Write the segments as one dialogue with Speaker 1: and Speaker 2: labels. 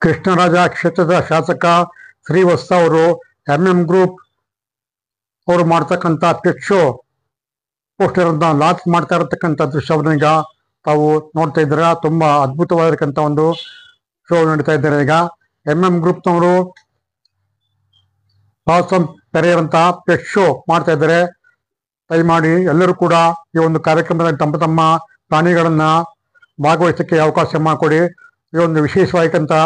Speaker 1: ಕೃಷ್ಣರಾಜ ಕ್ಷೇತ್ರದ ಶಾಸಕ ಶ್ರೀವತ್ಸ ಅವರು ಎಂಎಂ ಗ್ರೂಪ್ ಅವರು ಮಾಡ್ತಕ್ಕಂಥ ಪೆಟ್ ಶೋ ಪೋಸ್ಟರ್ ಅನ್ನ ಲಾಂಚ್ ಮಾಡ್ತಾ ಇರತಕ್ಕಂಥ ದೃಶ್ಯವನ್ನು ಈಗ ತಾವು ನೋಡ್ತಾ ಇದ್ದೀರಾ. ತುಂಬಾ ಅದ್ಭುತವಾಗಿರತಕ್ಕಂಥ ಒಂದು ಶೋ ನಡೀತಾ ಇದ್ದಾರೆ. ಈಗ ಎಂಎಂ ಗ್ರೂಪ್ನವರು ತೆರೆಯರಂತ ಪೆಟ್ ಶೋ ಮಾಡ್ತಾ ಇದ್ದಾರೆ. ದಯಮಾಡಿ ಎಲ್ಲರೂ ಕೂಡ ಈ ಒಂದು ಕಾರ್ಯಕ್ರಮದಲ್ಲಿ ತಮ್ಮ ತಮ್ಮ ಪ್ರಾಣಿಗಳನ್ನ ಭಾಗವಹಿಸಕ್ಕೆ ಅವಕಾಶ ಮಾಡಿಕೊಡಿ. ಈ ಒಂದು ವಿಶೇಷವಾಗಿರ್ತಕ್ಕಂಥ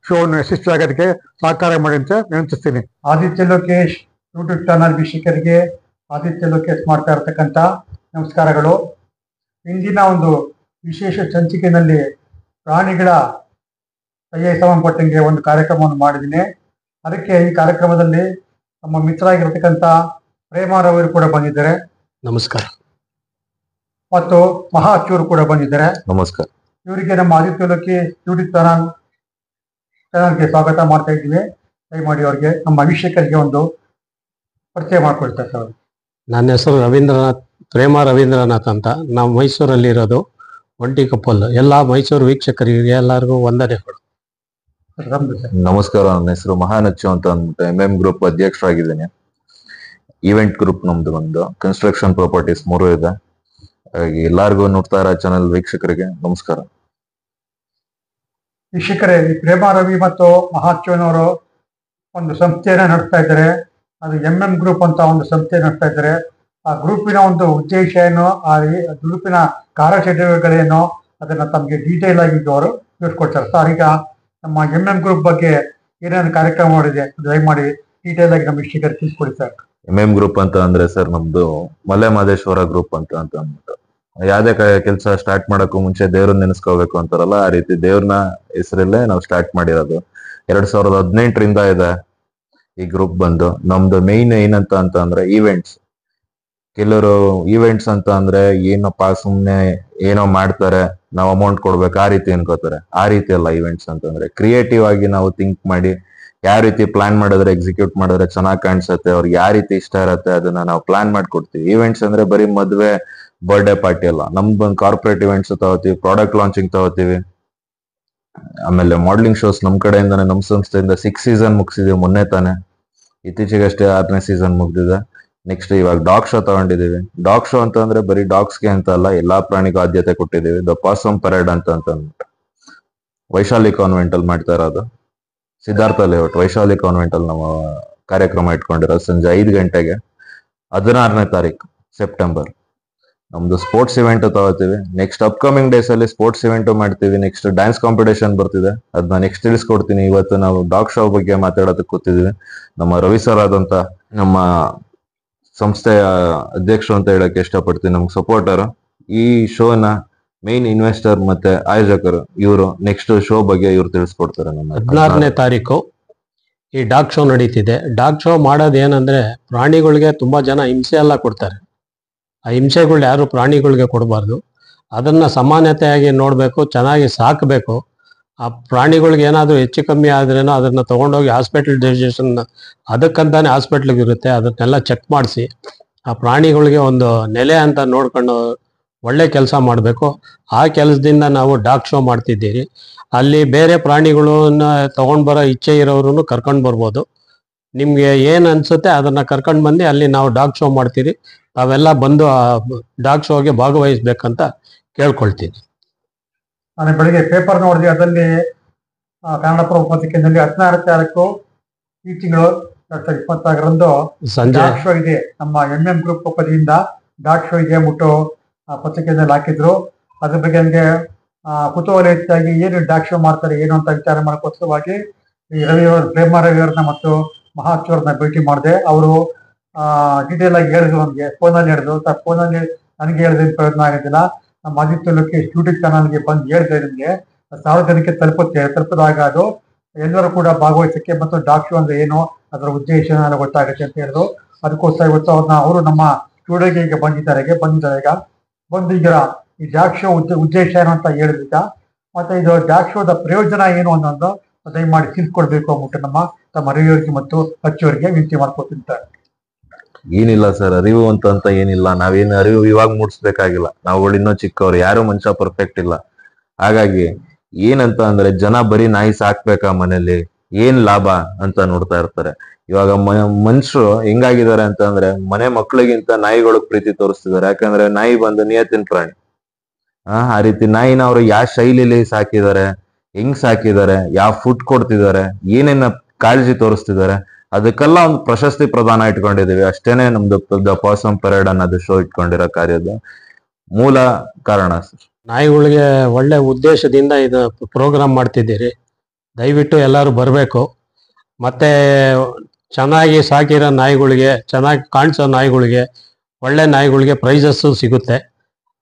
Speaker 1: ಶೋವನ್ನು ಯಶಸ್ವಿಯಾಗೋದಕ್ಕೆ ಸಹಕಾರ ಮಾಡಿ ಅಂತ ವಿನಂತಿಸ್ತೀನಿ. ಆದಿತ್ಯ ಲೋಕೇಶ್ ಯೂಟ್ಯೂಬ್ ಚಾನಲ್ ವೀಕ್ಷಕರಿಗೆ ಆದಿತ್ಯ ಲೋಕೇಶ್ ಮಾಡ್ತಾ ಇರತಕ್ಕಂಥ ನಮಸ್ಕಾರಗಳು. ಇಂದಿನ ಒಂದು ವಿಶೇಷ ಸಂಚಿಕೆಯಲ್ಲಿ ಪ್ರಾಣಿಗಳ ಕೈಗೆ ಸಂಬಂಧಪಟ್ಟಂಗೆ ಒಂದು ಕಾರ್ಯಕ್ರಮವನ್ನು ಮಾಡಿದ್ದೀನಿ. ಅದಕ್ಕೆ ಈ ಕಾರ್ಯಕ್ರಮದಲ್ಲಿ ನಮ್ಮ ಮಿತ್ರರಾಗಿರ್ತಕ್ಕಂಥ ಪ್ರೇಮಾರವರು ಕೂಡ ಬಂದಿದ್ದಾರೆ.
Speaker 2: ನಮಸ್ಕಾರ.
Speaker 1: ಮತ್ತು ಮಹಾಚೂರು ಕೂಡ ಬಂದಿದ್ದಾರೆ.
Speaker 2: ನಮಸ್ಕಾರ.
Speaker 1: ಇವರಿಗೆ ನಮ್ಮ ಆದಿತ್ಯ ಲೋಕೇಶ್ ಯೂಟ್ಯೂಬ್ ಚಾನಲ್ಗೆ ಸ್ವಾಗತ ಮಾಡ್ತಾ ಇದ್ದೀವಿ. ದಯಮಾಡಿ ಅವರಿಗೆ ನಮ್ಮ ವೀಕ್ಷಕರಿಗೆ ಒಂದು ಪರಿಚಯ ಮಾಡಿಕೊಡ್ತಾರೆ ಸರ್.
Speaker 2: ನನ್ನ ಹೆಸರು ಪ್ರೇಮ ರವೀಂದ್ರನಾಥ್ ಅಂತ. ನಾವು ಮೈಸೂರಲ್ಲಿ ಇರೋದು, ಒಂಟಿ ಕಪ್ಪಲ್. ಎಲ್ಲ ಮೈಸೂರು ವೀಕ್ಷಕರಿಗೆ ಎಲ್ಲರಿಗೂ ವಂದನೆಗಳು.
Speaker 3: ನಮಸ್ಕಾರ. ನನ್ನ ಹೆಸರು ಮಹಾನಚ್ಚು ಅಂತ ಅಂದ್ಬಿಟ್ಟು ಎಂಎಂ ಗ್ರೂಪ್ ಅಧ್ಯಕ್ಷರಾಗಿದ್ದೇನೆ. ಈವೆಂಟ್ ಗ್ರೂಪ್ ನಮ್ದು ಒಂದು ಕನ್ಸ್ಟ್ರಕ್ಷನ್ ಪ್ರಾಪರ್ಟೀಸ್ 3 ಇದೆ. ಹಾಗಾಗಿ ಎಲ್ಲರಿಗೂ ನೋಡ್ತಾ ಇರೋ ಚಾನಲ್ ವೀಕ್ಷಕರಿಗೆ ನಮಸ್ಕಾರ.
Speaker 1: ವೀಕ್ಷಕರೇ, ಈ ಪ್ರೇಮ ರವಿ ಮತ್ತು ಮಹಾಚೂನವರು ಒಂದು ಸಂಸ್ಥೆಯನ್ನ ನಡೆಸ್ತಾ ಇದ್ದಾರೆ. ಅದು ಎಂಎಂ ಗ್ರೂಪ್ ಅಂತ ಒಂದು ಸಂಸ್ಥೆ ನಡೆಸ್ತಾ ಇದ್ದಾರೆ. ಆ ಗ್ರೂಪಿನ ಒಂದು ಉದ್ದೇಶ ಏನು, ಆ ಗ್ರೂಪಿನ ಕಾರ್ಯಚಟುವಟಿಕೆಗಳೇನು, ಅದನ್ನ ತಮಗೆ ಡೀಟೇಲ್ ಆಗಿ ಅವರು ತಿಳಿಸ್ಕೊಡ್ತಾರೆ. ಸರ್, ಈಗ ನಮ್ಮ ಎಂಎಂ ಗ್ರೂಪ್ ಬಗ್ಗೆ ಏನೇನು ಕಾರ್ಯಕ್ರಮ ಮಾಡಿದೆ ದಯಮಾಡಿ ಡೀಟೇಲ್ ಆಗಿ ನಮ್ಮ ವೀಕ್ಷಕರಿಗೆ ತಿಳಿಸ್ಕೊಡಿ ಸರ್.
Speaker 3: ಎಂಎಂ ಗ್ರೂಪ್ ಅಂತ ಅಂದ್ರೆ ಸರ್, ನಮ್ದು ಮಲೆ ಮಹದೇಶ್ವರ ಗ್ರೂಪ್ ಅಂತ ಅಂದ್ಬಿಟ್ಟು ಯಾವ್ದೇ ಕೆಲಸ ಸ್ಟಾರ್ಟ್ ಮಾಡಕ್ಕೂ ಮುಂಚೆ ದೇವ್ರನ್ನ ನೆನೆಸ್ಕೋಬೇಕು ಅಂತಾರಲ್ಲ, ಆ ರೀತಿ ದೇವ್ರನ್ನ ಹೆಸರಲ್ಲೇ ನಾವು ಸ್ಟಾರ್ಟ್ ಮಾಡಿರೋದು. 2018ರಿಂದ ಇದೆ ಈ ಗ್ರೂಪ್ ಬಂದು. ನಮ್ದು ಮೇಯ್ನ್ ಏನಂತ ಅಂದ್ರೆ ಈವೆಂಟ್ಸ್. ಕೆಲವರು ಈವೆಂಟ್ಸ್ ಅಂತ ಅಂದ್ರೆ ಏನಪ್ಪ ಸುಮ್ನೆ ಏನೋ ಮಾಡ್ತಾರೆ, ನಾವು ಅಮೌಂಟ್ ಕೊಡ್ಬೇಕು ಆ ರೀತಿ ಅನ್ಕೋತಾರೆ. ಆ ರೀತಿ ಅಲ್ಲ ಈವೆಂಟ್ಸ್ ಅಂತಂದ್ರೆ. ಕ್ರಿಯೇಟಿವ್ ಆಗಿ ನಾವು ಥಿಂಕ್ ಮಾಡಿ ಯಾವ ರೀತಿ ಪ್ಲಾನ್ ಮಾಡಿದ್ರೆ ಎಕ್ಸಿಕ್ಯೂಟ್ ಮಾಡಿದ್ರೆ ಚೆನ್ನಾಗಿ ಕಾಣಿಸುತ್ತೆ, ಅವ್ರಿಗೆ ಯಾವ ರೀತಿ ಇಷ್ಟ ಇರತ್ತೆ ಅದನ್ನ ನಾವು ಪ್ಲಾನ್ ಮಾಡ್ಕೊಡ್ತೀವಿ. ಈವೆಂಟ್ಸ್ ಅಂದ್ರೆ ಬರೀ ಮದ್ವೆ ಬರ್ಡೇ ಪಾರ್ಟಿ ಅಲ್ಲ. ನಮ್ದು ಒಂದು ಕಾರ್ಪೊರೇಟ್ ಇವೆಂಟ್ಸ್ ತಗೋತೀವಿ, ಪ್ರಾಡಕ್ಟ್ ಲಾಂಚಿಂಗ್ ತಗೋತೀವಿ, ಆಮೇಲೆ ಮಾಡಲಿಂಗ್ ಶೋಸ್ ನಮ್ ಕಡೆಯಿಂದಾನೆ, ನಮ್ಮ ಸಂಸ್ಥೆಯಿಂದ 6 ಸೀಸನ್ ಮುಗಿಸಿದೀವಿ ಮೊನ್ನೆ ತಾನೆ. ಇತ್ತೀಚೆಗಷ್ಟೇ 6ನೇ ಸೀಸನ್ ಮುಗ್ದಿದೆ. ನೆಕ್ಸ್ಟ್ ಇವಾಗ ಡಾಗ್ ಶೋ ತಗೊಂಡಿದೀವಿ. ಡಾಗ್ ಶೋ ಅಂತ ಅಂದ್ರೆ ಬರೀ ಡಾಗ್ಸ್ಗೆ ಅಂತ ಅಲ್ಲ, ಎಲ್ಲಾ ಪ್ರಾಣಿಗೂ ಆದ್ಯತೆ ಕೊಟ್ಟಿದೀವಿ. ದ ಪಾಸಮ್ ಪರೇಡ್ ಅಂತ ಅಂದ್ಬಿಟ್ಟು ವೈಶಾಲಿ ಕಾನ್ವೆಂಟ್ ಅಲ್ಲಿ ಮಾಡ್ತಾ ಇರೋದು. ಸಿದ್ಧಾರ್ಥ ಲೇಔಟ್ ವೈಶಾಲಿ ಕಾನ್ವೆಂಟ್ ಅಲ್ಲಿ ನಾವು ಕಾರ್ಯಕ್ರಮ ಇಟ್ಕೊಂಡಿರೋದು ಸಂಜೆ 5 ಗಂಟೆಗೆ 16ನೇ ತಾರೀಕು ಸೆಪ್ಟೆಂಬರ್. ನಮ್ದು ಸ್ಪೋರ್ಟ್ಸ್ ಇವೆಂಟ್ ತಗೋತೀವಿ. ನೆಕ್ಸ್ಟ್ ಅಪ್ಕಮಿಂಗ್ ಡೇಸ್ ಅಲ್ಲಿ ಸ್ಪೋರ್ಟ್ಸ್ ಇವೆಂಟ್ ಮಾಡ್ತೀವಿ. ನೆಕ್ಸ್ಟ್ ಡ್ಯಾನ್ಸ್ ಕಾಂಪಿಟೇಷನ್ ಬರ್ತಿದೆ, ಅದನ್ನ ನೆಕ್ಸ್ಟ್ ತಿಳಿಸ್ಕೊಡ್ತೀನಿ. ಇವತ್ತು ನಾವು ಡಾಗ್ ಶೋ ಬಗ್ಗೆ ಮಾತಾಡೋದಕ್ಕೆ ಕೂತಿದ್ವಿ. ನಮ್ಮ ರವಿ ಸರ್ ಆದಂತ ನಮ್ಮ ಸಂಸ್ಥೆಯ ಅಧ್ಯಕ್ಷರು ಅಂತ ಹೇಳಕ್ ಇಷ್ಟಪಡ್ತೀನಿ, ನಮ್ಗೆ ಸಪೋರ್ಟರ್. ಈ ಶೋನ ಮೇನ್ ಇನ್ವೆಸ್ಟರ್ ಮತ್ತೆ ಆಯೋಜಕರು ಇವರು. ನೆಕ್ಸ್ಟ್ ಶೋ ಬಗ್ಗೆ ಇವ್ರು ತಿಳಿಸ್ಕೊಡ್ತಾರೆ. ನಮ್ಮ
Speaker 2: 16ನೇ ತಾರೀಕು ಈ ಡಾಗ್ ಶೋ ನಡೀತಿದೆ. ಡಾಗ್ ಶೋ ಮಾಡೋದು ಏನಂದ್ರೆ, ಪ್ರಾಣಿಗಳಿಗೆ ತುಂಬಾ ಜನ ಹಿಂಸೆ ಎಲ್ಲ ಕೊಡ್ತಾರೆ. ಆ ಹಿಂಸೆಗಳು ಯಾರು ಪ್ರಾಣಿಗಳಿಗೆ ಕೊಡಬಾರ್ದು. ಅದನ್ನ ಸಮಾನತೆಯಾಗಿ ನೋಡ್ಬೇಕು, ಚೆನ್ನಾಗಿ ಸಾಕಬೇಕು. ಆ ಪ್ರಾಣಿಗಳಿಗೆ ಏನಾದರೂ ಹೆಚ್ಚು ಕಮ್ಮಿ ಆದ್ರೇನೋ ಅದನ್ನ ತಗೊಂಡೋಗಿ ಹಾಸ್ಪಿಟಲೈಸೇಷನ್, ಅದಕ್ಕಂತಾನೆ ಹಾಸ್ಪಿಟ್ಲಿಗೆ ಇರುತ್ತೆ, ಅದನ್ನೆಲ್ಲ ಚೆಕ್ ಮಾಡಿಸಿ ಆ ಪ್ರಾಣಿಗಳಿಗೆ ಒಂದು ನೆಲೆ ಅಂತ ನೋಡ್ಕೊಂಡು ಒಳ್ಳೆ ಕೆಲಸ ಮಾಡಬೇಕು. ಆ ಕೆಲಸದಿಂದ ನಾವು ಡಾಗ್ ಶೋ ಮಾಡ್ತಿದ್ದೀರಿ. ಅಲ್ಲಿ ಬೇರೆ ಪ್ರಾಣಿಗಳನ್ನ ತಗೊಂಡ್ ಬರೋ ಇಚ್ಛೆ ಇರೋರು ಕರ್ಕೊಂಡು ಬರ್ಬೋದು. ನಿಮ್ಗೆ ಏನ್ ಅನ್ಸುತ್ತೆ ಅದನ್ನ ಕರ್ಕೊಂಡು ಬಂದು ಅಲ್ಲಿ ನಾವು ಡಾಗ್ ಶೋ ಮಾಡ್ತೀರಿ. ತಾವೆಲ್ಲ ಬಂದು ಆ ಡಾಗ್ ಶೋಗೆ ಭಾಗವಹಿಸ್ಬೇಕಂತ ಕೇಳ್ಕೊಳ್ತೀನಿ.
Speaker 1: ನಾನು ಬೆಳಿಗ್ಗೆ ಪೇಪರ್ ನೋಡಿದೆ, ಅದರಲ್ಲಿ ಕನ್ನಡಪ್ರಭ ಪತ್ರಿಕೆಯಲ್ಲಿ 16ನೇ ತಾರೀಕು ಈ ತಿಂಗಳು 2024ರಂದು
Speaker 2: ಸಂಜೆ
Speaker 1: ಡಾಗ್ ಶೋ ಇದೆ. ನಮ್ಮ ಎಂಎಂ ಗ್ರೂಪ್ ಪದದಿಂದ ಡಾಗ್ ಶೋ ಇದೆ ಅಂದ್ಬಿಟ್ಟು ಪತ್ರಿಕೆಯಲ್ಲಿ ಹಾಕಿದ್ರು. ಅದ್ರ ಬಗ್ಗೆ ನನಗೆ ಕುತೂಹಲ ಹೆಚ್ಚಾಗಿ ಏನು ಡಾಗ್ ಶೋ ಮಾಡ್ತಾರೆ ಏನು ಅಂತ ವಿಚಾರ ಮಾಡೋಕ್ಕೋಸ್ಕರವಾಗಿ ಈ ಪ್ರೇಮ ರವಿಯವ್ರನ್ನ ಮತ್ತು ಮಹಾಚೂರ್ನ ಭೇಟಿ ಮಾಡಿದೆ. ಅವರು ಡೀಟೇಲ್ ಆಗಿ ಹೇಳಿದ್ರು, ನಮಗೆ ಫೋನಲ್ಲಿ ಹೇಳಿದ್ರು. ಫೋನಲ್ಲಿ ನನಗೆ ಹೇಳಿದ್ರೆ ಪ್ರಯತ್ನ ಆಗೋದಿಲ್ಲ. ನಮ್ಮ ಆದಿತ್ಯ ಲೋಕೇಶ್ ಯೂಟ್ಯೂಬ್ ಚಾನಲ್ಗೆ ಬಂದು ಹೇಳಿದೆ, ನಿಮಗೆ ಸಾರ್ವಜನಿಕ ತಲುಪದಾಗ ಅದು ಎಲ್ಲರೂ ಕೂಡ ಭಾಗವಹಿಸಕ್ಕೆ ಮತ್ತು ಡಾಗ್ ಶೋ ಅಂದ್ರೆ ಏನು, ಅದರ ಉದ್ದೇಶ ಎಲ್ಲ ಗೊತ್ತಾಗುತ್ತೆ ಅಂತ ಹೇಳಿದ್ರು. ಅದಕ್ಕೋಸ್ಕರ ಇವತ್ತು ಅವರು ನಮ್ಮ ಸ್ಟುಡಿಯೋಗೆ ಈಗ ಬಂದಿದ್ದಾರೆ. ಈಗ ಬಂದು ಈಗ ಈ ಡಾಗ್ ಶೋ ಉದ್ದೇಶ ಏನು ಅಂತ ಹೇಳಿದ್ದ, ಮತ್ತೆ ಇದು ಡಾಗ್ ಶೋದ ಪ್ರಯೋಜನ ಏನು ಅನ್ನೋದು ದಯಮಾಡಿ ತಿಳಿಸ್ಕೊಡ್ಬೇಕು ಅಂದ್ಬಿಟ್ಟು ತಮ್ಮ ರವಿಯವರಿಗೆ ಮತ್ತು ಹಚ್ಚುವರಿಗೆ ವಿನಂತಿ ಮಾಡ್ಕೊತೀನಿ ಸರ್.
Speaker 3: ಏನಿಲ್ಲ ಸರ್, ಅರಿವು ಅಂತ ಏನಿಲ್ಲ. ನಾವೇನು ಅರಿವು ಇವಾಗ ಮೂಡಿಸ್ಬೇಕಾಗಿಲ್ಲ. ನಾವುಗಳು ಇನ್ನೂ ಚಿಕ್ಕವ್ರು, ಯಾರು ಮನುಷ್ಯ ಪರ್ಫೆಕ್ಟ್ ಇಲ್ಲ. ಹಾಗಾಗಿ ಏನಂತ ಅಂದ್ರೆ ಜನ ಬರೀ ನಾಯಿ ಸಾಕ್ಬೇಕಾ ಮನೇಲಿ, ಏನ್ ಲಾಭ ಅಂತ ನೋಡ್ತಾ ಇರ್ತಾರೆ. ಇವಾಗ ಮನುಷ್ಯರು ಹೆಂಗಾಗಿದ್ದಾರೆ ಅಂತ ಅಂದ್ರೆ ಮನೆ ಮಕ್ಳಿಗಿಂತ ನಾಯಿಗಳಿಗೆ ಪ್ರೀತಿ ತೋರಿಸ್ತಿದ್ದಾರೆ. ಯಾಕಂದ್ರೆ ನಾಯಿ ಬಂದು ನಿಯತ್ತಿನ ಪ್ರಾಣಿ. ಆ ರೀತಿ ನಾಯಿನ ಅವ್ರು ಯಾವ ಶೈಲಿಲಿ ಸಾಕಿದ್ದಾರೆ, ಹೆಂಗ್ ಸಾಕಿದ್ದಾರೆ, ಯಾವ ಫುಡ್ ಕೊಡ್ತಿದ್ದಾರೆ, ಏನೇನ ಕಾಳಜಿ ತೋರಿಸ್ತಿದ್ದಾರೆ, ಅದಕ್ಕೆಲ್ಲ ಒಂದು ಪ್ರಶಸ್ತಿ ಪ್ರದಾನ ಇಟ್ಕೊಂಡಿದೀವಿ. ಅಷ್ಟೇನೆ ನಮ್ದು ದ ಪಾಸಮ್ ಪರೇಡ್ ಅನ್ನೋದು ಶೋ ಇಟ್ಕೊಂಡಿರೋ ಕಾರ್ಯದ ಮೂಲ ಕಾರಣ ಸರ್.
Speaker 2: ನಾಯಿಗಳಿಗೆ ಒಳ್ಳೆ ಉದ್ದೇಶದಿಂದ ಇದು ಪ್ರೋಗ್ರಾಮ್ ಮಾಡ್ತಿದ್ದೀರಿ. ದಯವಿಟ್ಟು ಎಲ್ಲರೂ ಬರಬೇಕು. ಮತ್ತೆ ಚೆನ್ನಾಗಿ ಸಾಕಿರೋ ನಾಯಿಗಳಿಗೆ, ಚೆನ್ನಾಗಿ ಕಾಣಿಸೋ ನಾಯಿಗಳಿಗೆ, ಒಳ್ಳೆ ನಾಯಿಗಳಿಗೆ ಪ್ರೈಸಸ್ಸು ಸಿಗುತ್ತೆ.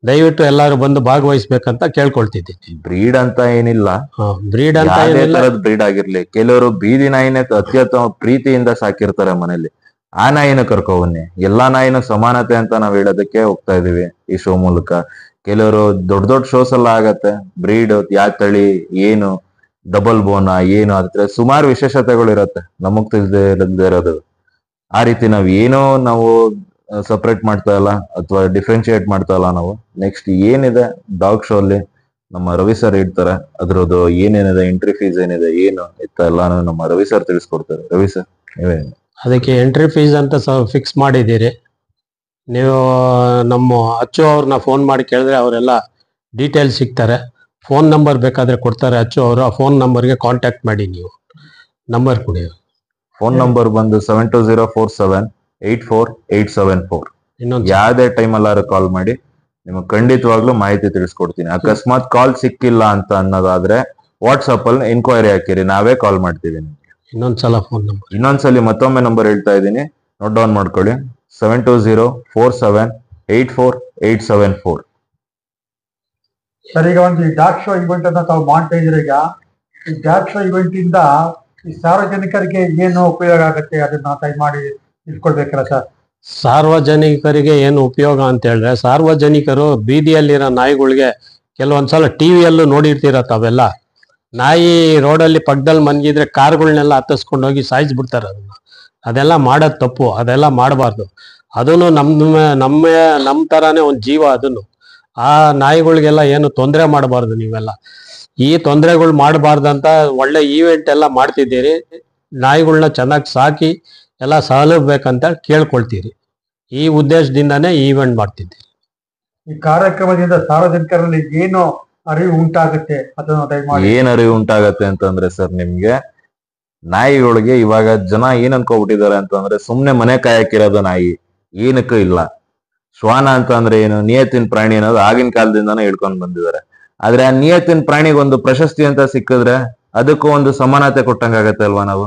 Speaker 2: ದಯವಿಟ್ಟು ಎಲ್ಲರೂ ಬಂದು ಭಾಗವಹಿಸ್ಬೇಕಂತ ಕೇಳ್ಕೊಳ್ತಿದ್ದೀನಿ.
Speaker 3: ಬ್ರೀಡ್ ಅಂತ ಏನಿಲ್ಲ,
Speaker 2: ಬ್ರೀಡ್ ಅಂತ
Speaker 3: ಯಾವುದೇ
Speaker 2: ಏನಿಲ್ಲ.
Speaker 3: ತರದ್ ಬ್ರೀಡ್ ಆಗಿರ್ಲಿ. ಕೆಲವರು ಬೀದಿ ನಾಯಿನೇ ಅತ್ಯುತ್ತಮ ಪ್ರೀತಿಯಿಂದ ಸಾಕಿರ್ತಾರೆ ಮನೇಲಿ, ಆ ನಾಯಿನ ಕರ್ಕೊಬನ್ನಿ. ಎಲ್ಲಾ ನಾಯಿನ ಸಮಾನತೆ ಅಂತ ನಾವ್ ಹೇಳೋದಕ್ಕೆ ಹೋಗ್ತಾ ಇದೀವಿ ಈ ಶೋ ಮೂಲಕ. ಕೆಲವರು ದೊಡ್ಡ ದೊಡ್ಡ ಶೋಸ್ ಎಲ್ಲ ಆಗತ್ತೆ, ಬ್ರೀಡ್ ಯಾವ ತಳಿ ಏನು, ಡಬಲ್ ಬೋನ ಏನು, ಅದ್ರ ಸುಮಾರು ವಿಶೇಷತೆಗಳು ಇರತ್ತೆ ನಮಗ್ ತಿಳಿದೇ ಇರೋದು. ಆ ರೀತಿ ನಾವ್ ಏನೋ ನಾವು ಸಪರೇಟ್ ಮಾಡ್ತಾ ಇಲ್ಲ ಅಥವಾ ಡಿಫ್ರೆನ್ಶಿಯೇಟ್ ಮಾಡ್ತಾ ಇಲ್ಲ ನಾವು. ನೆಕ್ಸ್ಟ್ ಏನಿದೆ ಡಾಗ್ ಶೋ ಅಲ್ಲಿ ನಮ್ಮ ರವಿ ಸರ್ ಇಡ್ತಾರೆ. ಅದ್ರದ್ದು ಏನೇನಿದೆ, ಎಂಟ್ರಿ ಫೀಸ್ ಏನಿದೆ, ಏನು ಇತ್ತ ಎಲ್ಲಾನು ನಮ್ಮ ರವಿ ಸರ್ ತಿಳಿಸ್ಕೊಡ್ತಾರೆ. ರವಿ ಸರ್ ನೀವೇ.
Speaker 2: ಅದಕ್ಕೆ ಎಂಟ್ರಿ ಫೀಸ್ ಅಂತ ಫಿಕ್ಸ್ ಮಾಡಿದ್ದೀರಿ. ನೀವು ನಮ್ಮ ಅಚ್ಚು ಅವ್ರನ್ನ ಫೋನ್ ಮಾಡಿ ಕೇಳಿದ್ರೆ ಅವರೆಲ್ಲ ಡೀಟೇಲ್ಸ್ ಸಿಗ್ತಾರೆ. ಫೋನ್ ನಂಬರ್ ಬೇಕಾದ್ರೆ ಕೊಡ್ತಾರೆ ಅಚ್ಚು ಅವರು. ಆ ಫೋನ್ ನಂಬರ್ಗೆ ಕಾಂಟ್ಯಾಕ್ಟ್ ಮಾಡಿ. ನೀವು ನಂಬರ್ ಕೊಡಿ.
Speaker 3: ಫೋನ್ ನಂಬರ್ ಬಂದು 7204784874.
Speaker 2: ಇನ್ನೊಂದು
Speaker 3: ಯಾವ್ದೇ ಟೈಮ್ ಅಲ್ಲಾರು ಕಾಲ್ ಮಾಡಿ, ನಿಮಗೆ ಖಂಡಿತವಾಗ್ಲೂ ಮಾಹಿತಿ ತಿಳಿಸ್ಕೊಡ್ತೀನಿ. ಅಕಸ್ಮಾತ್ ಕಾಲ್ ಸಿಕ್ಕಿಲ್ಲ ಅಂತ ಅನ್ನೋದಾದ್ರೆ ವಾಟ್ಸಪ್ ಅಲ್ಲಿ ಎನ್ಕ್ವೈರಿ ಹಾಕಿರಿ, ನಾವೇ ಕಾಲ್ ಮಾಡ್ತೀವಿ ನಿಮ್ಗೆ.
Speaker 2: ಇನ್ನೊಂದ್ಸಲ ಫೋನ್ ನಂಬರ್,
Speaker 3: ಇನ್ನೊಂದ್ಸಲಿ ಮತ್ತೊಮ್ಮೆ ನಂಬರ್ ಹೇಳ್ತಾ ಇದ್ದೀನಿ, ನೋಟ್ ಡೌನ್ ಮಾಡ್ಕೊಳ್ಳಿ. 7204784874.
Speaker 1: ಸರ್, ಈಗ ಒಂದು ಈ ಡಾಗ್ ಶೋ ಇವೆಂಟ್ ಅನ್ನ ತಾವು ಮಾಡ್ತಾ ಇದ್ರೆ, ಈಗ ಈ ಡಾಗ್ ಶೋ ಇವೆಂಟ್ ಇಂದ ಈ ಸಾರ್ವಜನಿಕರಿಗೆ ಏನು ಉಪಯೋಗ ಆಗುತ್ತೆ ಅದನ್ನ ದಯಮಾಡಿ ತಿಳ್ಕೊಳ್ಬೇಕಲ್ಲ ಸರ್.
Speaker 2: ಸಾರ್ವಜನಿಕರಿಗೆ ಏನು ಉಪಯೋಗ ಅಂತ ಹೇಳಿದ್ರೆ, ಸಾರ್ವಜನಿಕರು ಬೀದಿಯಲ್ಲಿರೋ ನಾಯಿಗಳಿಗೆ ಕೆಲವೊಂದ್ಸಲ ಟಿವಿಯಲ್ಲೂ ನೋಡಿರ್ತೀರ ತಾವೆಲ್ಲ. ನಾಯಿ ರೋಡಲ್ಲಿ ಪಕ್ಕದಲ್ಲಿ ಮನ್ಗಿದ್ರೆ ಕಾರ್ಗಳನ್ನೆಲ್ಲ ಹತ್ತಿಸ್ಕೊಂಡು ಹೋಗಿ ಸಾಯಿಸ್ಬಿಡ್ತಾರೆ. ಅದೆಲ್ಲ ಮಾಡೋದು ತಪ್ಪು, ಅದೆಲ್ಲ ಮಾಡಬಾರ್ದು. ಅದನ್ನು ನಮ್ಮ ಥರಾನೇ ಒಂದು ಜೀವ. ಅದನ್ನು ಆ ನಾಯಿಗಳಿಗೆಲ್ಲ ಏನು ತೊಂದರೆ ಮಾಡಬಾರ್ದು. ನೀವೆಲ್ಲ ಈ ತೊಂದರೆಗಳು ಮಾಡಬಾರ್ದಂತ ಒಳ್ಳೆ ಈವೆಂಟ್ ಎಲ್ಲ ಮಾಡ್ತಿದ್ದೀರಿ. ನಾಯಿಗಳನ್ನ ಚೆನ್ನಾಗಿ ಸಾಕಿ ಎಲ್ಲ ಸಹಲಬೇಕಂತ ಕೇಳ್ಕೊಳ್ತೀರಿ. ಈ ಉದ್ದೇಶದಿಂದಾನೇ ಈ ಈವೆಂಟ್ ಮಾಡ್ತಿದ್ದೀರಿ.
Speaker 1: ಈ ಕಾರ್ಯಕ್ರಮದಿಂದ ಸಾರ್ವಜನಿಕರಲ್ಲಿ ಏನು ಅರಿವು ಉಂಟಾಗುತ್ತೆ ಅದನ್ನು ದಯಮಾಡಿ.
Speaker 3: ಏನ್ ಅರಿವು ಉಂಟಾಗತ್ತೆ ಅಂತಂದ್ರೆ ಸರ್, ನಿಮ್ಗೆ ನಾಯಿಗಳಿಗೆ ಇವಾಗ ಜನ ಏನ್ ಅನ್ಕೋಬಿಟ್ಟಿದ್ದಾರೆ ಅಂತಂದ್ರೆ ಸುಮ್ನೆ ಮನೆ ಕಾಯಕ್ಕಿರೋದು ನಾಯಿ, ಏನಕ್ಕೂ ಇಲ್ಲ. ಶ್ವಾನ ಅಂತ ಅಂದ್ರೆ ಏನು, ನಿಯತ್ತಿನ ಪ್ರಾಣಿ ಅನ್ನೋದು ಆಗಿನ ಕಾಲದಿಂದಾನೇ ಹೇಳ್ಕೊಂಡ್ ಬಂದಿದ್ದಾರೆ. ಆದ್ರೆ ಆ ನಿಯತ್ತಿನ ಪ್ರಾಣಿಗೆ ಒಂದು ಪ್ರಶಸ್ತಿ ಅಂತ ಸಿಕ್ಕಿದ್ರೆ ಅದಕ್ಕೂ ಒಂದು ಸಮಾನತೆ ಕೊಟ್ಟಂಗಾಗತ್ತೆ ಅಲ್ವಾ. ನಾವು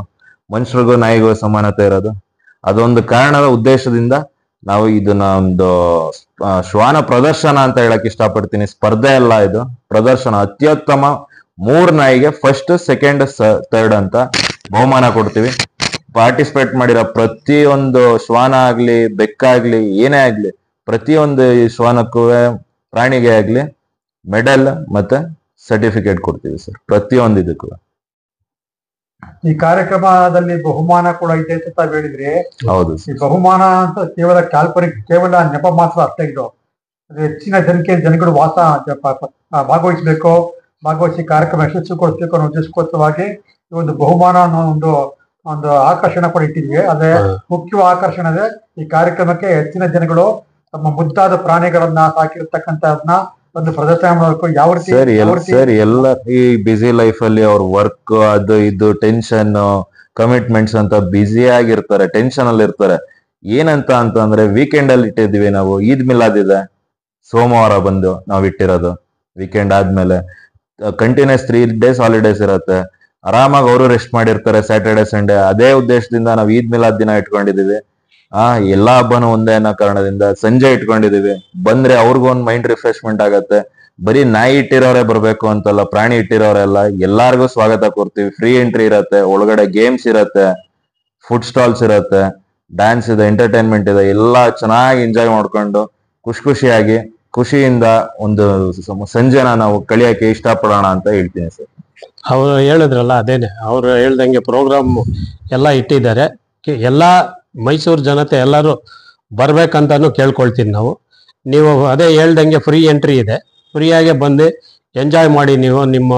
Speaker 3: ಮನುಷ್ಯರಿಗೂ ನಾಯಿಗೂ ಸಮಾನತೆ ಇರೋದು ಅದೊಂದು ಕಾರಣದ ಉದ್ದೇಶದಿಂದ ನಾವು ಇದನ್ನ ಒಂದು ಶ್ವಾನ ಪ್ರದರ್ಶನ ಅಂತ ಹೇಳಕ್ ಇಷ್ಟಪಡ್ತೀನಿ. ಸ್ಪರ್ಧೆ ಅಲ್ಲ, ಇದು ಪ್ರದರ್ಶನ. ಅತ್ಯುತ್ತಮ 3 ನಾಯಿಗೆ ಫಸ್ಟ್, ಸೆಕೆಂಡ್, ಥರ್ಡ್ ಅಂತ ಬಹುಮಾನ ಕೊಡ್ತೀವಿ. ಪಾರ್ಟಿಸಿಪೇಟ್ ಮಾಡಿರೋ ಪ್ರತಿಯೊಂದು ಶ್ವಾನ ಆಗ್ಲಿ, ಬೆಕ್ಕಾಗ್ಲಿ, ಏನೇ ಆಗ್ಲಿ, ಪ್ರತಿಯೊಂದು ಈ ಶ್ವಾನಕ್ಕೂ, ಪ್ರಾಣಿಗೆ ಆಗ್ಲಿ ಮೆಡಲ್ ಮತ್ತೆ ಸರ್ಟಿಫಿಕೇಟ್ ಕೊಡ್ತೀವಿ ಸರ್, ಪ್ರತಿಯೊಂದು ಇದಕ್ಕೂ.
Speaker 1: ಈ ಕಾರ್ಯಕ್ರಮದಲ್ಲಿ ಬಹುಮಾನ ಕೂಡ ಇದೆ ಅಂತ ತಾವು ಹೇಳಿದ್ರೆ,
Speaker 3: ಹೌದು
Speaker 1: ಈ ಬಹುಮಾನ ಅಂತ ಕೇವಲ ಕಾಲ್ಪನಿಕ, ಕೇವಲ ನೆಪ ಮಾತ್ರ ಅಷ್ಟೇ. ಇದು ಅದು ಹೆಚ್ಚಿನ ಜನಗಳು ಭಾಗವಹಿಸಿ ಕಾರ್ಯಕ್ರಮ ಯಶಸ್ವಿಗೊಳಿಸಬೇಕು ಅನ್ನೋ ಉದ್ದೇಶಕ್ಕೋಸ್ಕರವಾಗಿ ಈ ಒಂದು ಬಹುಮಾನ ಅನ್ನೋ ಒಂದು ಆಕರ್ಷಣ ಕೂಡ ಇಟ್ಟಿದ್ವಿ. ಅದೇ ಮುಖ್ಯ ಆಕರ್ಷಣೆ ಇದೆ ಈ ಕಾರ್ಯಕ್ರಮಕ್ಕೆ. ಹೆಚ್ಚಿನ ಜನಗಳು ತಮ್ಮ ಮುದ್ದಾದ ಪ್ರಾಣಿಗಳನ್ನ ಸಾಕಿರ್ತಕ್ಕಂಥದನ್ನ ಒಂದು ಪ್ರದರ್ಶನ ಮಾಡಬೇಕು. ಯಾವ ರೀತಿ
Speaker 3: ಸರ್, ಎಲ್ಲ ಈ ಬಿಸಿ ಲೈಫ್ ಅಲ್ಲಿ ಅವ್ರ ವರ್ಕ್ ಅದು ಇದು ಟೆನ್ಷನ್ ಕಮಿಟ್ಮೆಂಟ್ಸ್ ಅಂತ ಬ್ಯುಸಿ ಆಗಿರ್ತಾರೆ, ಟೆನ್ಷನ್ ಅಲ್ಲಿ ಇರ್ತಾರೆ. ಏನಂತ ಅಂತಂದ್ರೆ ವೀಕೆಂಡ್ ಅಲ್ಲಿ ಇಟ್ಟಿದ್ವಿ ನಾವು. ಈದ್ ಮಿಲಾದ್ ಇದೆ, ಸೋಮವಾರ ಬಂದು ನಾವು ಇಟ್ಟಿರೋದು. ವೀಕೆಂಡ್ ಆದ್ಮೇಲೆ ಕಂಟಿನ್ಯೂಸ್ 3 days ಹಾಲಿಡೇಸ್ ಇರುತ್ತೆ. ಆರಾಮಾಗಿ ಅವರು ರೆಸ್ಟ್ ಮಾಡಿರ್ತಾರೆ ಸ್ಯಾಟರ್ಡೆ ಸಂಡೇ. ಅದೇ ಉದ್ದೇಶದಿಂದ ನಾವು ಈದ್ ಮಿಲಾದ್ ದಿನ ಇಟ್ಕೊಂಡಿದೀವಿ. ಎಲ್ಲಾ ಹಬ್ಬನೂ ಒಂದೇ ಅನ್ನೋ ಕಾರಣದಿಂದ ಸಂಜೆ ಇಟ್ಕೊಂಡಿದೀವಿ. ಬಂದ್ರೆ ಅವ್ರಿಗೂ ಒಂದು ಮೈಂಡ್ ರಿಫ್ರೆಶ್ಮೆಂಟ್ ಆಗತ್ತೆ. ಬರೀ ನಾಯಿ ಇಟ್ಟಿರೋರೆ ಬರ್ಬೇಕು ಅಂತಲ್ಲ, ಪ್ರಾಣಿ ಇಟ್ಟಿರೋರೆಲ್ಲ ಎಲ್ಲಾರ್ಗು ಸ್ವಾಗತ ಕೊಡ್ತೀವಿ. ಫ್ರೀ ಎಂಟ್ರಿ ಇರತ್ತೆ, ಒಳಗಡೆ ಗೇಮ್ಸ್ ಇರತ್ತೆ, ಫುಡ್ ಸ್ಟಾಲ್ಸ್ ಇರತ್ತೆ, ಡ್ಯಾನ್ಸ್ ಇದೆ, ಎಂಟರ್ಟೈನ್ಮೆಂಟ್ ಇದೆ. ಎಲ್ಲಾ ಚೆನ್ನಾಗಿ ಎಂಜಾಯ್ ಮಾಡ್ಕೊಂಡು ಖುಷಿಯಾಗಿ ಖುಷಿಯಿಂದ ಒಂದು ಸಂಜೆನ ನಾವು ಕಳಿಯಕ್ಕೆ ಇಷ್ಟಪಡೋಣ ಅಂತ ಹೇಳ್ತೀನಿ ಸರ್.
Speaker 2: ಅವರು ಹೇಳಿದ್ರಲ್ಲ, ಅದೇನೆ ಅವ್ರು ಹೇಳ್ದಂಗೆ ಪ್ರೋಗ್ರಾಮ್ ಎಲ್ಲ ಇಟ್ಟಿದ್ದಾರೆ. ಎಲ್ಲ ಮೈಸೂರು ಜನತೆ ಎಲ್ಲರೂ ಬರ್ಬೇಕಂತಾನು ಕೇಳ್ಕೊಳ್ತೀನಿ ನಾವು. ನೀವು ಅದೇ ಹೇಳ್ದಂಗೆ ಫ್ರೀ ಎಂಟ್ರಿ ಇದೆ. ಫ್ರೀಯಾಗೆ ಬಂದು ಎಂಜಾಯ್ ಮಾಡಿ ನೀವು ನಿಮ್ಮ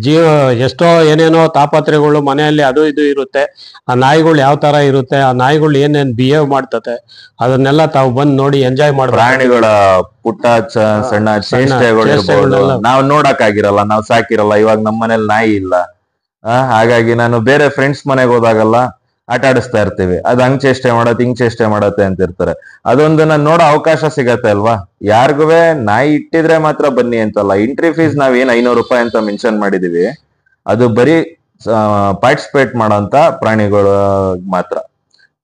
Speaker 2: ಜೀವ. ಎಷ್ಟೋ ಏನೇನೋ ತಾಪತ್ರೆಗಳು ಮನೆಯಲ್ಲಿ ಅದು ಇದು ಇರುತ್ತೆ. ಆ ನಾಯಿಗಳು ಯಾವ ತರ ಇರುತ್ತೆ, ಆ ನಾಯಿಗಳು ಏನೇನ್ ಬಿಹೇವ್ ಮಾಡ್ತತೆ, ಅದನ್ನೆಲ್ಲ ತಾವು ಬಂದು ನೋಡಿ ಎಂಜಾಯ್ ಮಾಡ್ಬೇಕು.
Speaker 3: ಪ್ರಾಣಿಗಳ ಪುಟ್ಟ ಸಣ್ಣ ಚೇಷ್ಟೆಗಳು
Speaker 2: ಚೇಷ್ಟೆಗಳೆಲ್ಲ.
Speaker 3: ನಾವು ನೋಡಕ್ ಆಗಿರಲ್ಲ, ನಾವು ಸಾಕಿರಲ್ಲ. ಇವಾಗ ನಮ್ಮ ಮನೇಲಿ ನಾಯಿ ಇಲ್ಲ. ಹಾಗಾಗಿ ನಾನು ಬೇರೆ ಫ್ರೆಂಡ್ಸ್ ಮನೆಗೆ ಹೋದಾಗಲ್ಲ ಆಟ ಆಡಿಸ್ತಾ ಇರ್ತೀವಿ. ಅದ್ ಹಂಗ್ ಚೇಷ್ಟೆ ಮಾಡತ್ತೆ, ಹಿಂಗ್ ಚೇಷ್ಟೆ ಮಾಡತ್ತೆ ಅಂತ ಇರ್ತಾರೆ. ಅದೊಂದನ್ನ ನೋಡೋ ಅವಕಾಶ ಸಿಗತ್ತೆ ಅಲ್ವಾ. ಯಾರಿಗುವೆ ನಾಯಿ ಇಟ್ಟಿದ್ರೆ ಮಾತ್ರ ಬನ್ನಿ ಅಂತಲ್ಲ. ಎಂಟ್ರಿ ಫೀಸ್ ನಾವೇನ್ 500 ರೂಪಾಯಿ ಅಂತ ಮೆನ್ಷನ್ ಮಾಡಿದೀವಿ, ಅದು ಬರೀ ಪಾರ್ಟಿಸಿಪೇಟ್ ಮಾಡೋಂತ ಪ್ರಾಣಿಗಳು ಮಾತ್ರ.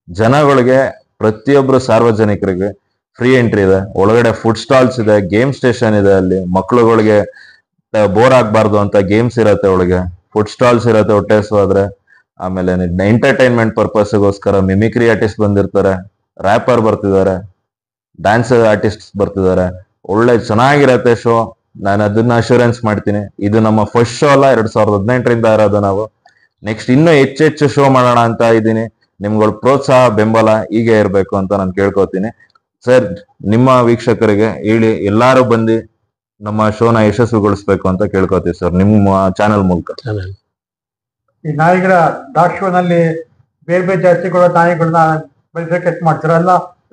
Speaker 3: ಜನಗಳಿಗೆ, ಪ್ರತಿಯೊಬ್ರು ಸಾರ್ವಜನಿಕರಿಗೆ ಫ್ರೀ ಎಂಟ್ರಿ ಇದೆ. ಒಳಗಡೆ ಫುಡ್ ಸ್ಟಾಲ್ಸ್ ಇದೆ, ಗೇಮ್ ಸ್ಟೇಷನ್ ಇದೆ. ಅಲ್ಲಿ ಮಕ್ಳುಗಳಿಗೆ ಬೋರ್ ಆಗ್ಬಾರ್ದು ಅಂತ ಗೇಮ್ಸ್ ಇರತ್ತೆ, ಒಳಗೆ ಫುಡ್ ಸ್ಟಾಲ್ಸ್ ಇರತ್ತೆ ಹೊಟ್ಟೆ ಹೋದ್ರೆ. ಆಮೇಲೆ ಎಂಟರ್ಟೈನ್ಮೆಂಟ್ ಪರ್ಪಸ್ಗೋಸ್ಕರ ಮಿಮಿಕ್ರಿ ಆರ್ಟಿಸ್ಟ್ ಬಂದಿರ್ತಾರೆ, ರ್ಯಾಪರ್ ಬರ್ತಿದ್ದಾರೆ, ಡ್ಯಾನ್ಸ್ ಆರ್ಟಿಸ್ಟ್ ಬರ್ತಿದ್ದಾರೆ. ಒಳ್ಳೆ ಚೆನ್ನಾಗಿರತ್ತೆ ಶೋ. ನಾನು ಅದನ್ನ ಅಶ್ಯೂರೆನ್ಸ್ ಮಾಡ್ತೀನಿ. ಇದು ನಮ್ಮ ಫಸ್ಟ್ ಶೋ ಅಲ್ಲ, 2018ರಿಂದ ಇರೋದು ನಾವು. ನೆಕ್ಸ್ಟ್ ಇನ್ನೂ ಹೆಚ್ಚೆಚ್ಚು ಶೋ ಮಾಡೋಣ ಅಂತ ಇದ್ದೀನಿ. ನಿಮ್ಗಳ ಪ್ರೋತ್ಸಾಹ, ಬೆಂಬಲ ಹೀಗೆ ಇರಬೇಕು ಅಂತ ನಾನು ಕೇಳ್ಕೊತೀನಿ. ಸರ್, ನಿಮ್ಮ ವೀಕ್ಷಕರಿಗೆ ಹೇಳಿ, ಎಲ್ಲಾರು ಬಂದು ನಮ್ಮ ಶೋನ ಯಶಸ್ವಿಗೊಳಿಸ್ಬೇಕು ಅಂತ ಕೇಳ್ಕೊತೀವಿ ಸರ್, ನಿಮ್ಮ ಚಾನೆಲ್ ಮೂಲಕ.
Speaker 1: ಈ ನಾಯಿಗಳ ಡಾಗ್ ಶೋನಲ್ಲಿ ಬೇರೆ ಬೇರೆ ಜಾತಿಗಳ ನಾಯಿಗಳನ್ನ ಬೆಳೆಸಕ್ಕೆ ಎಷ್ಟು ಮಾಡ್ತೀರ?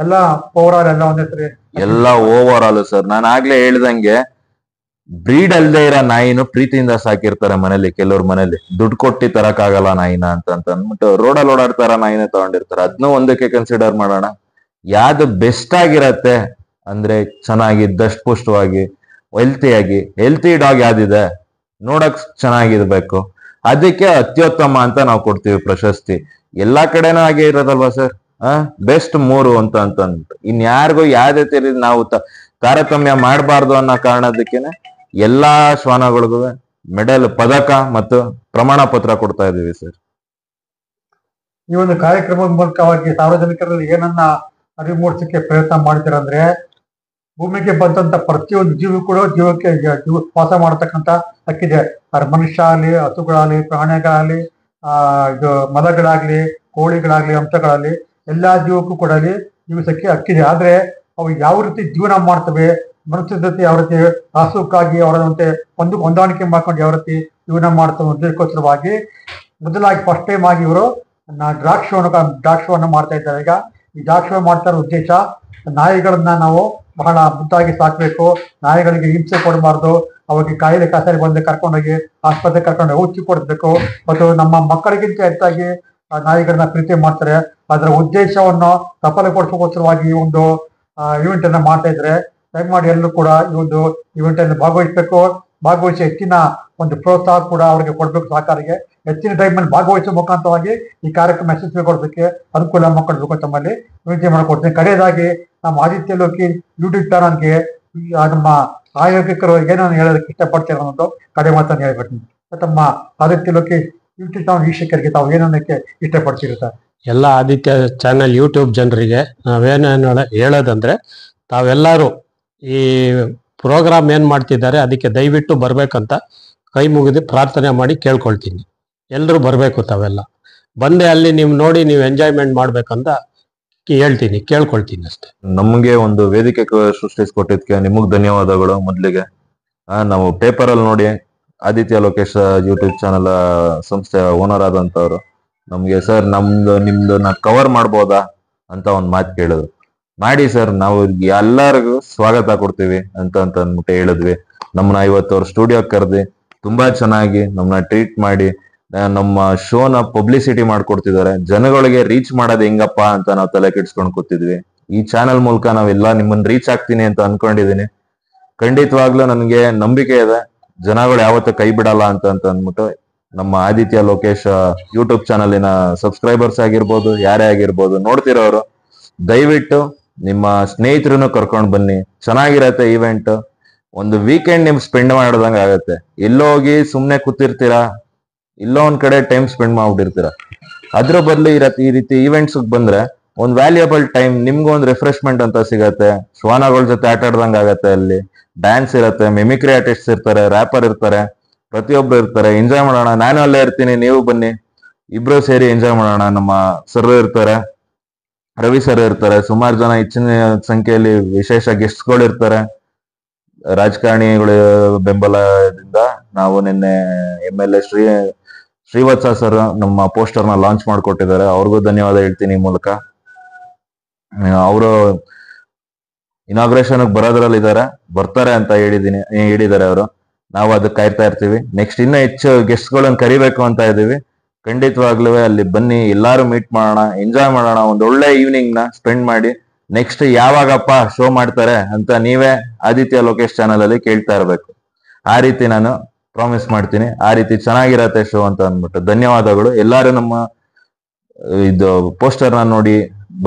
Speaker 1: ಎಲ್ಲ ಓವರ್ ಆಲ್ ಎಲ್ಲ ಒಂದೇ ಸರಿ?
Speaker 3: ಎಲ್ಲ ಓವರ್ ಆಲ್ ಸರ್. ನಾನು ಆಗ್ಲೇ ಹೇಳ್ದಂಗೆ, ಬ್ರೀಡ್ ಅಲ್ದೇ ಇರೋ ನಾಯಿನೂ ಪ್ರೀತಿಯಿಂದ ಸಾಕಿರ್ತಾರೆ ಮನೇಲಿ. ಕೆಲವ್ರ ಮನೇಲಿ ದುಡ್ಡು ಕೊಟ್ಟಿ ತರಕಾಗಲ್ಲ ನಾಯಿನ ಅಂತ ಅಂದ್ಬಿಟ್ಟು ರೋಡಲ್ಲಿ ಓಡಾಡ್ತಾರ ನಾಯಿನ ತಗೊಂಡಿರ್ತಾರೆ. ಅದನ್ನೂ ಒಂದಕ್ಕೆ ಕನ್ಸಿಡರ್ ಮಾಡೋಣ. ಯಾವ್ದು ಬೆಸ್ಟ್ ಆಗಿರತ್ತೆ ಅಂದ್ರೆ ಚೆನ್ನಾಗಿ ದಷ್ಟಪುಷ್ಟವಾಗಿ ಹೆಲ್ತಿ ಡಾಗ್ ಯಾವ್ದಿದೆ ನೋಡಕ್ ಚೆನ್ನಾಗಿರ್ಬೇಕು, ಅದಕ್ಕೆ ಅತ್ಯುತ್ತಮ ಅಂತ ನಾವು ಕೊಡ್ತೀವಿ ಪ್ರಶಸ್ತಿ. ಎಲ್ಲಾ ಕಡೆನೂ ಹಾಗೆ ಇರೋದಲ್ವಾ ಸರ್? ಬೆಸ್ಟ್ 3 ಅಂತ ಅಂದ್ಬಿಟ್ಟು ಇನ್ಯಾರಿಗೂ ಯಾವ್ದೇ ತೀರಿ ನಾವು ತಾರತಮ್ಯ ಮಾಡಬಾರ್ದು ಅನ್ನೋ ಕಾರಣದಕ್ಕೇನೆ ಎಲ್ಲಾ ಶ್ವಾನಗಳಿಗೂ ಮೆಡಲ್, ಪದಕ ಮತ್ತು ಪ್ರಮಾಣ ಪತ್ರ ಕೊಡ್ತಾ ಇದೀವಿ ಸರ್.
Speaker 1: ಈ ಒಂದು ಕಾರ್ಯಕ್ರಮದ ಮೂಲಕವಾಗಿ ಸಾರ್ವಜನಿಕರಲ್ಲಿ ಏನನ್ನ ಅರಿವು ಮೂಡಿಸಕ್ಕೆ ಪ್ರಯತ್ನ ಮಾಡ್ತೀರಂದ್ರೆ, ಭೂಮಿಗೆ ಬಂದಂತ ಪ್ರತಿಯೊಂದು ಜೀವಿ ಕೂಡ ಜೀವಕ್ಕೆ ವಾಸ ಮಾಡತಕ್ಕಂತ ಹಕ್ಕಿದೆ. ಅದ್ರ ಮನುಷ್ಯ ಆಗಲಿ, ಹಸುಗಳಾಗಲಿ, ಪ್ರಾಣಿಗಳಾಗಲಿ, ಇದು ಮದಗಳಾಗ್ಲಿ, ಕೋಳಿಗಳಾಗ್ಲಿ, ಹಂಸಗಳಾಗ್ಲಿ, ಎಲ್ಲಾ ಜೀವಕ್ಕೂ ಕೂಡ ಜೀವಿಸಕ್ಕೆ ಹಕ್ಕಿದೆ. ಆದ್ರೆ ಅವು ಯಾವ ರೀತಿ ಜೀವನ ಮಾಡ್ತವೆ, ಮನುಷ್ಯರ ಜೊತೆ ಯಾವ ರೀತಿ ಆಸುಕ್ಕಾಗಿ ಅವರಂತೆ ಹೊಂದಾಣಿಕೆ ಮಾಡ್ಕೊಂಡು ಯಾವ ರೀತಿ ಜೀವನ ಮಾಡ್ತವೆ ಉದ್ದೇಶಕ್ಕೋಸ್ಕರವಾಗಿ ಮೊದಲಾಗಿ ಫಸ್ಟ್ ಟೈಮ್ ಆಗಿ ಇವರು ಡ್ರಾಗ್ ಶೋವನ್ನು ಮಾಡ್ತಾ ಇದ್ದಾರೆ. ಈಗ ಈ ಡ್ರಾಗ್ ಶೋ ಮಾಡ್ತಾ ಇರೋ ಉದ್ದೇಶ, ನಾಯಿಗಳನ್ನ ನಾವು ಬಹಳ ಮುದ್ದಾಗಿ ಸಾಕ್ಬೇಕು, ನಾಯಿಗಳಿಗೆ ಹಿಂಸೆ ಕೊಡಬಾರ್ದು, ಅವಾಗ ಕಾಯಿಲೆ ಕಸಾರಿ ಬಂದು ಕರ್ಕೊಂಡೋಗಿ ಆಸ್ಪತ್ರೆಗೆ ಕರ್ಕೊಂಡು ಔಷಧಿ ಕೊಡಿಸ್ಬೇಕು. ಮತ್ತು ನಮ್ಮ ಮಕ್ಕಳಿಗಿಂತ ಹೆಚ್ಚಾಗಿ ನಾಯಿಗಳನ್ನ ಪ್ರೀತಿ ಮಾಡ್ತಾರೆ. ಅದರ ಉದ್ದೇಶವನ್ನು ಸಫಲಗೊಳಿಸೋಸ್ಕರವಾಗಿ ಈ ಒಂದು ಇವೆಂಟ್ ಅನ್ನ ಮಾಡ್ತಾ ಇದ್ರೆ, ದಯಮಾಡಿ ಎಲ್ಲರೂ ಕೂಡ ಈ ಒಂದು ಇವೆಂಟ್ ಅನ್ನು ಭಾಗವಹಿಸಿ ಹೆಚ್ಚಿನ ಒಂದು ಪ್ರೋತ್ಸಾಹ ಕೂಡ ಅವರಿಗೆ ಕೊಡ್ಬೇಕು. ಸಹಕಾರಿಗೆ ಹೆಚ್ಚಿನ ಟೈಮಲ್ಲಿ ಭಾಗವಹಿಸುವ ಮುಖಾಂತರವಾಗಿ ಈ ಕಾರ್ಯಕ್ರಮ ಯಶಸ್ವಿಗೊಳಿಸೋದಕ್ಕೆ ಅನುಕೂಲ ಮಾಡಿಕೊಡ್ಬೇಕು ತಮ್ಮಲ್ಲಿ ವಿನಂತಿ ಮಾಡಿಕೊಡ್ತೀನಿ. ಕಡೆಯದಾಗಿ ನಮ್ಮ ಆದಿತ್ಯ ಲೋಕಿ ಯೂಟ್ಯೂಬ್ ಚಾನಲ್ಗೆ ನಮ್ಮ ಆಯೋಜಕರು ಏನನ್ನು ಹೇಳೋದಕ್ಕೆ ಇಷ್ಟಪಡ್ತೀರ ಅನ್ನೋದು ಕಡೆ ಮಾತನ್ನು ಹೇಳ್ಬಿಡ್ತೀನಿ. ತಮ್ಮ ಆದಿತ್ಯ ಲೋಕಿ ಯೂಟ್ಯೂಬ್ ಚಾನಲ್ ವೀಕ್ಷಕರಿಗೆ ತಾವು ಏನನ್ನಕ್ಕೆ ಇಷ್ಟಪಡ್ತೀರಿ ಸರ್?
Speaker 2: ಎಲ್ಲ ಆದಿತ್ಯ ಚಾನಲ್ ಯೂಟ್ಯೂಬ್ ಜನರಿಗೆ ನಾವೇನೇನು ಹೇಳೋದಂದ್ರೆ, ತಾವೆಲ್ಲರೂ ಈ ಪ್ರೋಗ್ರಾಮ್ ಏನ್ ಮಾಡ್ತಿದ್ದಾರೆ ಅದಕ್ಕೆ ದಯವಿಟ್ಟು ಬರ್ಬೇಕಂತ ಕೈ ಮುಗಿದು ಪ್ರಾರ್ಥನೆ ಮಾಡಿ ಕೇಳ್ಕೊಳ್ತೀನಿ. ಎಲ್ಲರೂ ಬರಬೇಕು, ತಾವೆಲ್ಲ ಬಂದೆ ಅಲ್ಲಿ ನೀವು ನೋಡಿ ನೀವು ಎಂಜಾಯ್ಮೆಂಟ್ ಮಾಡ್ಬೇಕಂತ ಕೇಳ್ಕೊಳ್ತೀನಿ ಅಷ್ಟೇ.
Speaker 3: ನಮ್ಗೆ ಒಂದು ವೇದಿಕೆ ಸೃಷ್ಟಿಸ್ಕೊಟ್ಟಿದ್ಕೆ ನಿಮಗ್ ಧನ್ಯವಾದಗಳು. ಮೊದ್ಲಿಗೆ ನಾವು ಪೇಪರ್ ಅಲ್ಲಿ ನೋಡಿ ಆದಿತ್ಯ ಲೋಕೇಶ್ ಯೂಟ್ಯೂಬ್ ಚಾನಲ್ ಸಂಸ್ಥೆ ಓನರ್ ಆದಂತವ್ರು ನಮ್ಗೆ, ಸರ್ ನಿಮ್ದು ಕವರ್ ಮಾಡ್ಬೋದಾ ಅಂತ ಒಂದ್ ಮಾತು ಕೇಳಿದ್ರು. ಮಾಡಿ ಸರ್, ನಾವು ಎಲ್ಲರಿಗೂ ಸ್ವಾಗತ ಕೊಡ್ತೀವಿ ಅಂತ ಅಂದ್ಬಿಟ್ಟು ಹೇಳಿದ್ವಿ. ನಮ್ಮನ್ನ ಇವತ್ತು ಅವ್ರ ಸ್ಟುಡಿಯೋ ಕರೆದಿ ತುಂಬಾ ಚೆನ್ನಾಗಿ ನಮ್ಮನ್ನ ಟ್ರೀಟ್ ಮಾಡಿ ನಮ್ಮ ಶೋನ ಪಬ್ಲಿಸಿಟಿ ಮಾಡ್ಕೊಡ್ತಿದ್ದಾರೆ. ಜನಗಳಿಗೆ ರೀಚ್ ಮಾಡೋದು ಹೆಂಗಪ್ಪ ಅಂತ ನಾವು ತಲೆ ಕೆಡ್ಸ್ಕೊಂಡು ಕೂತಿದ್ವಿ. ಈ ಚಾನೆಲ್ ಮೂಲಕ ನಾವೆಲ್ಲ ನಿಮ್ಮನ್ನ ರೀಚ್ ಆಗ್ತೀನಿ ಅಂತ ಅನ್ಕೊಂಡಿದೀನಿ. ಖಂಡಿತವಾಗ್ಲೂ ನನಗೆ ನಂಬಿಕೆ ಇದೆ, ಜನಗಳು ಯಾವತ್ತೂ ಕೈ ಬಿಡಲ್ಲ ಅಂತ ಅಂದ್ಬಿಟ್ಟು ನಮ್ಮ ಆದಿತ್ಯ ಲೋಕೇಶ್ ಯೂಟ್ಯೂಬ್ ಚಾನಲಿನ ಸಬ್ಸ್ಕ್ರೈಬರ್ಸ್ ಆಗಿರ್ಬೋದು, ಯಾರೇ ಆಗಿರ್ಬೋದು, ನೋಡ್ತಿರೋರು ದಯವಿಟ್ಟು ನಿಮ್ಮ ಸ್ನೇಹಿತರನ್ನು ಕರ್ಕೊಂಡು ಬನ್ನಿ. ಚೆನ್ನಾಗಿರತ್ತೆ ಈವೆಂಟ್. ಒಂದು ವೀಕೆಂಡ್ ನಿಮ್ ಸ್ಪೆಂಡ್ ಮಾಡ್ದಂಗ ಆಗತ್ತೆ. ಎಲ್ಲೋ ಹೋಗಿ ಸುಮ್ನೆ ಕೂತಿರ್ತೀರಾ, ಇಲ್ಲೋ ಒಂದ್ ಕಡೆ ಟೈಮ್ ಸ್ಪೆಂಡ್ ಮಾಡ್ಬಿಟ್ಟಿರ್ತೀರಾ. ಅದ್ರ ಬದಲು ಈ ರೀತಿ ಈವೆಂಟ್ಸ್ ಬಂದ್ರೆ ಒಂದ್ ವ್ಯಾಲ್ಯೂಯಬಲ್ ಟೈಮ್, ನಿಮ್ಗೂ ಒಂದು ರಿಫ್ರೆಶ್ಮೆಂಟ್ ಅಂತ ಸಿಗತ್ತೆ. ಶ್ವಾನಗಳ ಜೊತೆ ಆಟ ಆಡ್ದಂಗ ಆಗತ್ತೆ. ಅಲ್ಲಿ ಡ್ಯಾನ್ಸ್ ಇರತ್ತೆ, ಮಿಮಿಕ್ರಿ ಆರ್ಟಿಸ್ಟ್ ಇರ್ತಾರೆ, ರ್ಯಾಪರ್ ಇರ್ತಾರೆ, ಪ್ರತಿಯೊಬ್ರು ಇರ್ತಾರೆ. ಎಂಜಾಯ್ ಮಾಡೋಣ. ನಾನು ಅಲ್ಲೇ ಇರ್ತೀನಿ, ನೀವು ಬನ್ನಿ, ಇಬ್ರು ಸೇರಿ ಎಂಜಾಯ್ ಮಾಡೋಣ. ನಮ್ಮ ಸರ್ ಇರ್ತಾರೆ, ರವಿ ಸರ್ ಇರ್ತಾರೆ, ಸುಮಾರು ಜನ ಹೆಚ್ಚಿನ ಸಂಖ್ಯೆಯಲ್ಲಿ ವಿಶೇಷ ಗೆಸ್ಟ್ಗಳು ಇರ್ತಾರೆ. ರಾಜಕಾರಣಿಗಳ ಬೆಂಬಲದಿಂದ ನಾವು ನಿನ್ನೆ MLA ಶ್ರೀವತ್ಸ ಸರ್ ನಮ್ಮ ಪೋಸ್ಟರ್ ನ ಲಾಂಚ್ ಮಾಡಿಕೊಟ್ಟಿದ್ದಾರೆ. ಅವ್ರಿಗೂ ಧನ್ಯವಾದ ಹೇಳ್ತೀನಿ ಈ ಮೂಲಕ. ಅವರು ಇನಾಗ್ರೇಷನ್ ಬರೋದ್ರಲ್ಲಿ ಬರ್ತಾರೆ ಅಂತ ಹೇಳಿದ್ದಾರೆ ಅವರು. ನಾವು ಅದಕ್ಕೆ ಕಾಯ್ತಾ ಇರ್ತೀವಿ. ನೆಕ್ಸ್ಟ್ ಇನ್ನೂ ಹೆಚ್ಚು ಗೆಸ್ಟ್ ಗಳನ್ನ ಕರಿಬೇಕು ಅಂತ ಇದೀವಿ. ಖಂಡಿತವಾಗ್ಲೂ ಅಲ್ಲಿ ಬನ್ನಿ, ಎಲ್ಲಾರು ಮೀಟ್ ಮಾಡೋಣ, ಎಂಜಾಯ್ ಮಾಡೋಣ, ಒಂದ್ ಒಳ್ಳೆ ಈವ್ನಿಂಗ್ ನ ಸ್ಪೆಂಡ್ ಮಾಡಿ. ನೆಕ್ಸ್ಟ್ ಯಾವಾಗಪ್ಪ ಶೋ ಮಾಡ್ತಾರೆ ಅಂತ ನೀವೇ ಆದಿತ್ಯ ಲೋಕೇಶ್ ಚಾನಲ್ ಅಲ್ಲಿ ಕೇಳ್ತಾ ಇರ್ಬೇಕು. ಆ ರೀತಿ ನಾನು ಪ್ರಾಮಿಸ್ ಮಾಡ್ತೀನಿ. ಆ ರೀತಿ ಚೆನ್ನಾಗಿರತ್ತೆ ಶೋ ಅಂತ ಅಂದ್ಬಿಟ್ಟು ಧನ್ಯವಾದಗಳು. ಎಲ್ಲಾರು ನಮ್ಮ ಇದು ಪೋಸ್ಟರ್ ನ ನೋಡಿ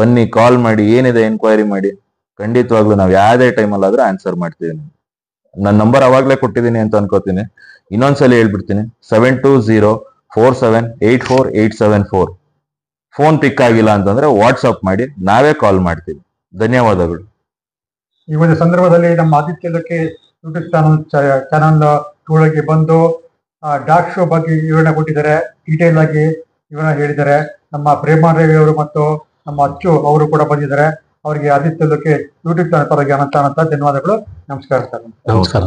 Speaker 3: ಬನ್ನಿ, ಕಾಲ್ ಮಾಡಿ, ಏನಿದೆ ಎನ್ಕ್ವೈರಿ ಮಾಡಿ. ಖಂಡಿತವಾಗ್ಲೂ ನಾವು ಯಾವುದೇ ಟೈಮಲ್ಲಿ ಆದ್ರೂ ಆನ್ಸರ್ ಮಾಡ್ತೀವಿ. ನನ್ನ ನಂಬರ್ ಅವಾಗ್ಲೇ ಕೊಟ್ಟಿದ್ದೀನಿ ಅಂತ ಅನ್ಕೋತೀನಿ. ಇನ್ನೊಂದ್ಸಲಿ ಹೇಳ್ಬಿಡ್ತೀನಿ, 7204784874. ಫೋನ್ ಪಿಕ್ ಆಗಿಲ್ಲ ಅಂತಂದ್ರೆ ವಾಟ್ಸಪ್ ಮಾಡಿ, ನಾವೇ ಕಾಲ್ ಮಾಡ್ತೀವಿ. ಧನ್ಯವಾದಗಳು.
Speaker 1: ಈ ಒಂದು ಸಂದರ್ಭದಲ್ಲಿ ನಮ್ಮ ಆದಿತ್ಯ ಲೋಕೇಶ್ ಯೂಟ್ಯೂಬ್ ಚಾನಲ್ ಒಳಗೆ ಬಂದು ಡಾಕ್ ಶೋ ಬಗ್ಗೆ ವಿವರಣೆ ಕೊಟ್ಟಿದ್ದಾರೆ. ಡೀಟೇಲ್ ಆಗಿ ವಿವರಣೆ ಹೇಳಿದ್ದಾರೆ. ನಮ್ಮ ಪ್ರೇಮಾನ್ ರವಿ ಅವರು ಮತ್ತು ನಮ್ಮ ಅಚ್ಚು ಅವರು ಕೂಡ ಬಂದಿದ್ದಾರೆ. ಅವರಿಗೆ ಆದಿತ್ಯ ಲೋಕೇಶ್ ಯೂಟ್ಯೂಬ್ ಚಾನಲ್ ಪರವಾಗಿ ಅನಂತ ಧನ್ಯವಾದಗಳು. ನಮಸ್ಕಾರ ಸರ್.
Speaker 2: ನಮಸ್ಕಾರ.